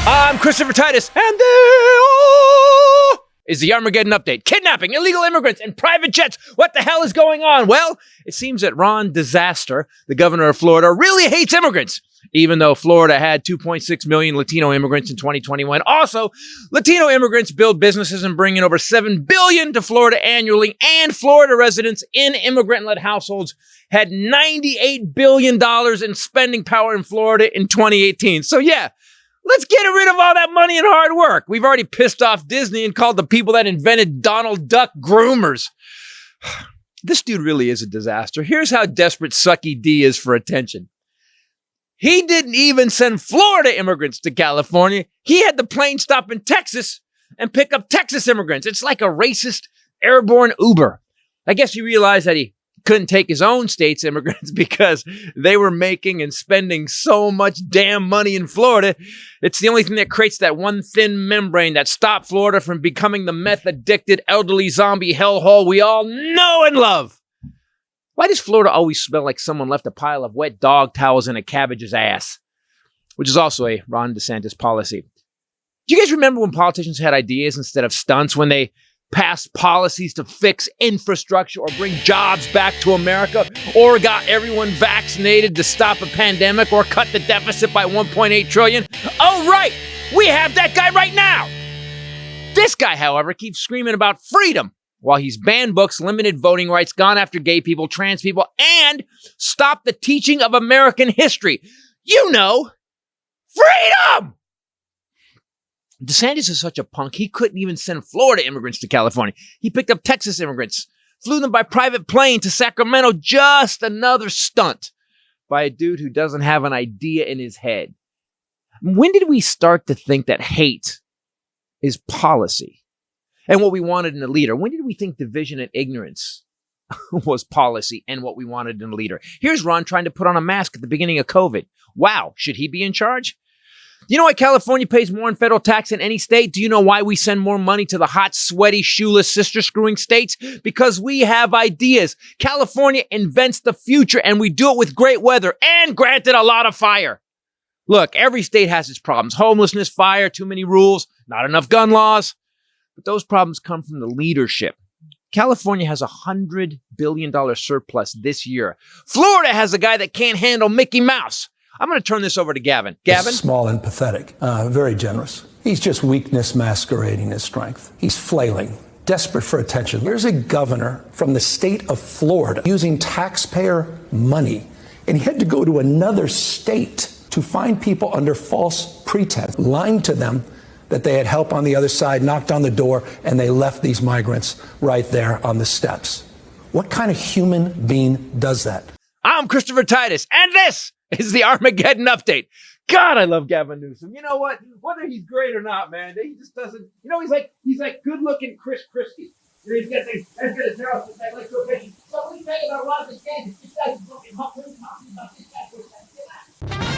I'm Christopher Titus, and this is the Armageddon update. Kidnapping, illegal immigrants, and private jets. What the hell is going on? Well, it seems that DeSaster, the governor of Florida, really hates immigrants, even though Florida had 2.6 million Latino immigrants in 2021. Also, Latino immigrants build businesses and bring in over $7 billion to Florida annually, and Florida residents in immigrant-led households had $98 billion in spending power in Florida in 2018. So yeah, let's get rid of all that money and hard work. We've already pissed off Disney and called the people that invented Donald Duck groomers. This dude really is a disaster. Here's how desperate Sucky D is for attention. He didn't even send Florida immigrants to California. He had the plane stop in Texas and pick up Texas immigrants. It's like a racist airborne Uber. I guess he realized that he couldn't take his own state's immigrants because they were making and spending so much damn money in Florida. It's the only thing that creates that one thin membrane that stopped Florida from becoming the meth-addicted elderly zombie hellhole we all know and love. Why does Florida always smell like someone left a pile of wet dog towels in a cabbage's ass? Which is also a Ron DeSantis policy. Do you guys remember when politicians had ideas instead of stunts, when they passed policies to fix infrastructure or bring jobs back to America, or got everyone vaccinated to stop a pandemic, or cut the deficit by $1.8 trillion? Oh, right. We have that guy right now. This guy, however, keeps screaming about freedom while he's banned books, limited voting rights, gone after gay people, trans people, and stopped the teaching of American history. You know, freedom! DeSantis is such a punk, he couldn't even send Florida immigrants to California. He picked up Texas immigrants, flew them by private plane to Sacramento. Just another stunt by a dude who doesn't have an idea in his head. When did we start to think that hate is policy and what we wanted in a leader? When did we think division and ignorance was policy and what we wanted in a leader? Here's Ron trying to put on a mask at the beginning of COVID. Wow, should he be in charge? Do you know why California pays more in federal tax than any state? Do you know why we send more money to the hot, sweaty, shoeless, sister-screwing states? Because we have ideas. California invents the future, and we do it with great weather and, granted, a lot of fire. Look, every state has its problems. Homelessness, fire, too many rules, not enough gun laws. But those problems come from the leadership. California has a $100 billion surplus this year. Florida has a guy that can't handle Mickey Mouse. I'm going to turn this over to Gavin. Gavin? Small and pathetic, very generous. He's just weakness masquerading as strength. He's flailing, desperate for attention. Here's a governor from the state of Florida using taxpayer money, and he had to go to another state to find people under false pretense, lying to them that they had help on the other side, knocked on the door, and they left these migrants right there on the steps. What kind of human being does that? I'm Christopher Titus, and this is the Armageddon update. God, I love Gavin Newsom. You know what? Whether he's great or not, man, he just doesn't. You know, he's like good-looking Chris Christie. He's got the like so patient. So we say about a lot of the games. This guy's looking hot. Talking about this guy.